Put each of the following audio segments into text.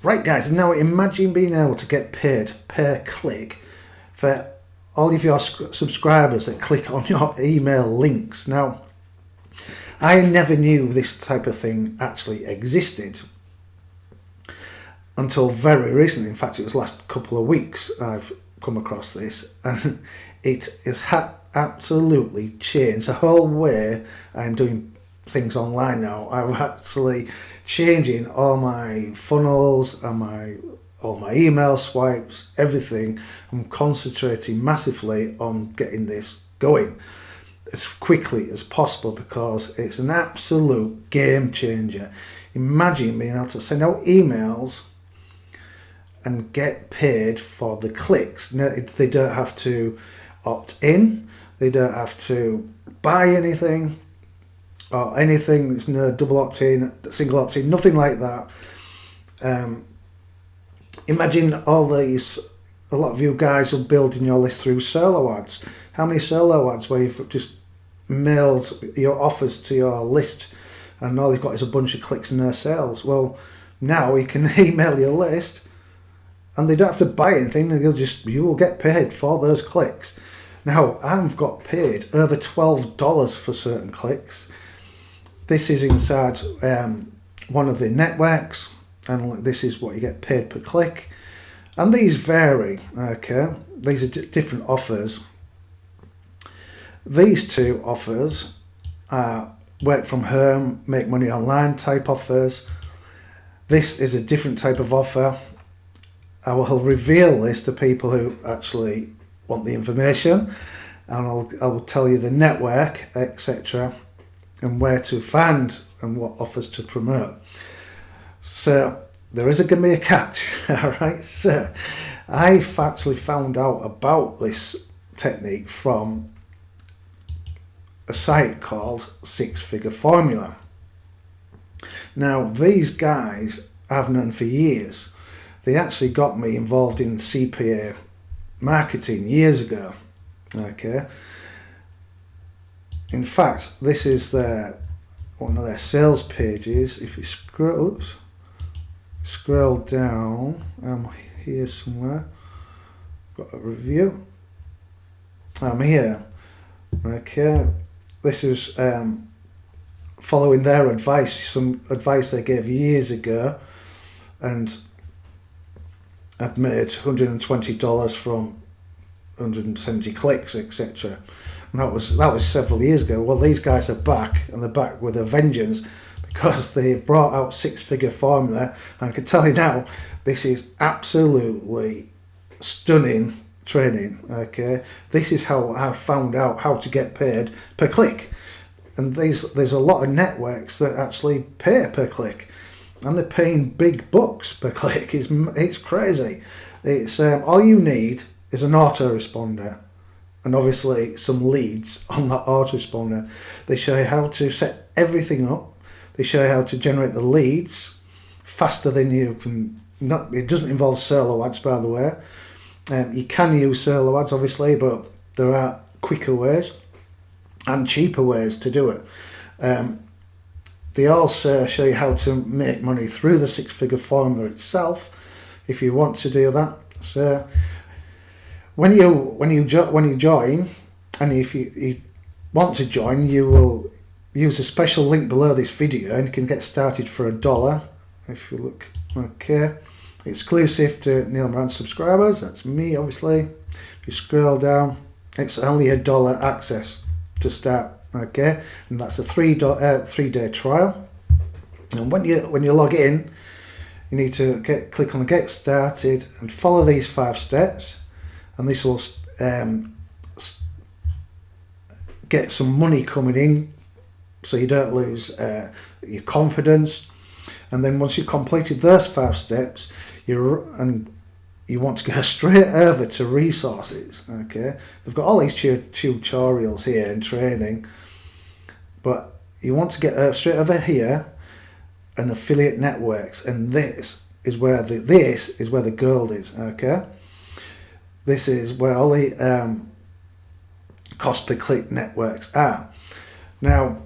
Right guys, now imagine being able to get paid per click for all of your subscribers that click on your email links. Now, I never knew this type of thing actually existed until very recently. In fact, it was last couple of weeks I've come across this, and it has absolutely changed the whole way I'm doing things online now. I'm actually changing all my funnels and all my email swipes, everything. I'm concentrating massively on getting this going as quickly as possible because it's an absolute game changer. Imagine being able to send out emails and get paid for the clicks. Now, they don't have to opt in, they don't have to buy anything or anything. There's no double opt-in, single opt-in, nothing like that. Imagine all these, a lot of you guys are building your list through solo ads. How many solo ads where you've just mailed your offers to your list and all you've got is a bunch of clicks and no sales? Well, now you can email your list and they don't have to buy anything, you will get paid for those clicks. Now, I've got paid over $12 for certain clicks. This is inside one of the networks, and this is what you get paid per click. And these vary, okay? These are different offers. These two offers are work from home, make money online type offers. This is a different type of offer. I will reveal this to people who actually want the information, and I will tell you the network, etc., and where to find and what offers to promote. So there is going to be a catch. All right, so I've actually found out about this technique from a site called Six Figure Formula. Now, these guys I've known for years. They actually got me involved in CPA marketing years ago. Okay. In fact, this is one of their sales pages. If you scroll down, I'm here somewhere. Got a review. I'm here. Okay. This is following their advice, some advice they gave years ago, and I've made $120 from 170 clicks, etc. And that was several years ago. Well, these guys are back, and they're back with a vengeance because they've brought out Six Figure Formula. And I can tell you now, this is absolutely stunning training. Okay, this is how I found out how to get paid per click. And there's a lot of networks that actually pay per click, and they're paying big bucks per click. It's crazy. It's all you need is an autoresponder, and obviously some leads on that autoresponder. They show you how to set everything up. They show you how to generate the leads faster than you can. It doesn't involve solo ads, by the way. You can use solo ads, obviously, but there are quicker ways and cheaper ways to do it. They also show you how to make money through the Six Figure Formula itself, if you want to do that. So when you join, and if you want to join, you will use a special link below this video, and you can get started for $1. If you look, okay, exclusive to Neil Moran subscribers. That's me, obviously. If you scroll down, it's only $1 access to start. Okay, and that's a 3-day trial. And when you log in, you need to click on the Get Started and follow these 5 steps, and this will get some money coming in, so you don't lose your confidence. And then once you've completed those 5 steps, you want to go straight over to resources. Okay, they've got all these tutorials here and training, but you want to get straight over here and affiliate networks, and this is where the gold is. Okay, this is where all the cost per click networks are. Now,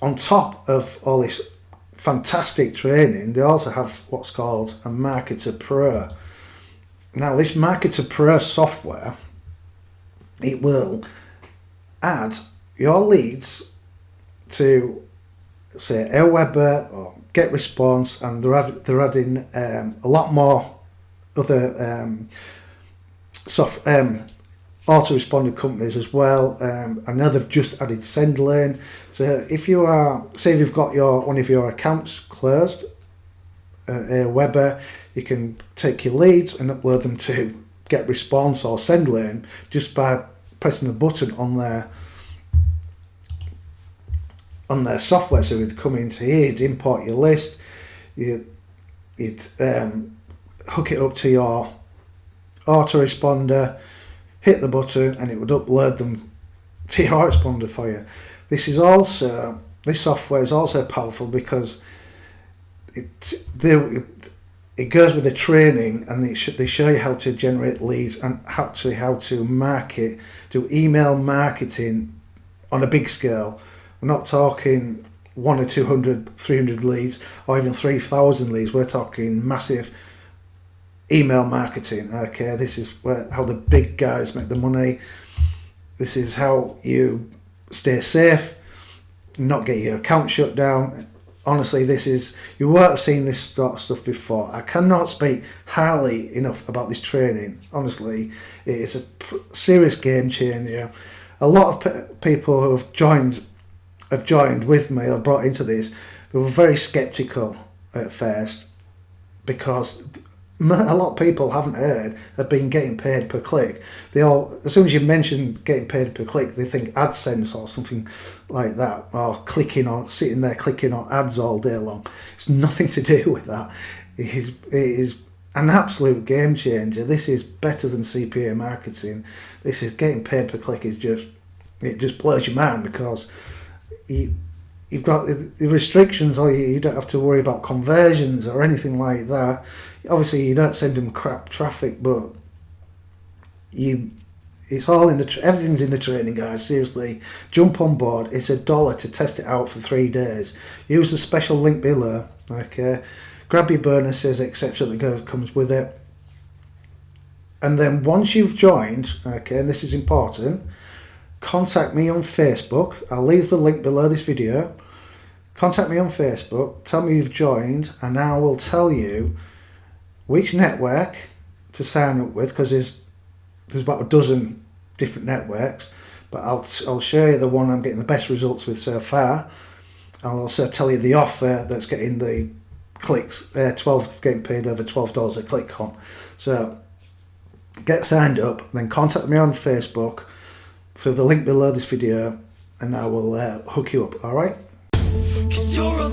on top of all this fantastic training, they also have what's called a Marketer Pro. Now this Marketer Pro software, it will add your leads to, say, Aweber or GetResponse, and they're adding a lot more other autoresponder companies as well. I know they've just added SendLane. So if you are, say if you've got one of your accounts closed, Aweber, you can take your leads and upload them to GetResponse or SendLane just by pressing a button on their software. So you'd come into here, you'd import your list, you'd hook it up to your autoresponder, hit the button, and it would upload them to your autoresponder for you. This software is also powerful because it goes with the training, and they show you how to generate leads and actually how to market, do email marketing on a big scale. We're not talking 100 or 200, 300 leads or even 3,000 leads. We're talking massive email marketing. Okay, this is how the big guys make the money. This is how you stay safe, not get your account shut down. Honestly, you won't have seen this sort of stuff before. I cannot speak highly enough about this training. Honestly, it is a serious game changer. A lot of people who have joined with me or brought into this, they were very skeptical at first, because a lot of people haven't heard of being getting paid per click. As soon as you mention getting paid per click, they think AdSense or something like that, or sitting there clicking on ads all day long. It's nothing to do with that. It is an absolute game changer. This is better than CPA marketing. This is getting paid per click. It just blows your mind, because you've got the restrictions, or you don't have to worry about conversions or anything like that. Obviously, you don't send them crap traffic, but it's all everything's in the training, guys. Seriously, jump on board. It's $1 to test it out for 3 days. Use the special link below. Okay, grab your bonuses, etc. that comes with it. And then once you've joined, okay, and this is important, contact me on Facebook. I'll leave the link below this video. Contact me on Facebook, tell me you've joined, and I will tell you which network to sign up with, because there's about a dozen different networks, but I'll show you the one I'm getting the best results with so far. I'll also tell you the offer that's getting the clicks, getting paid over $12 a click on. So get signed up, then contact me on Facebook through the link below this video, and I will hook you up. All right. 'Cause you're a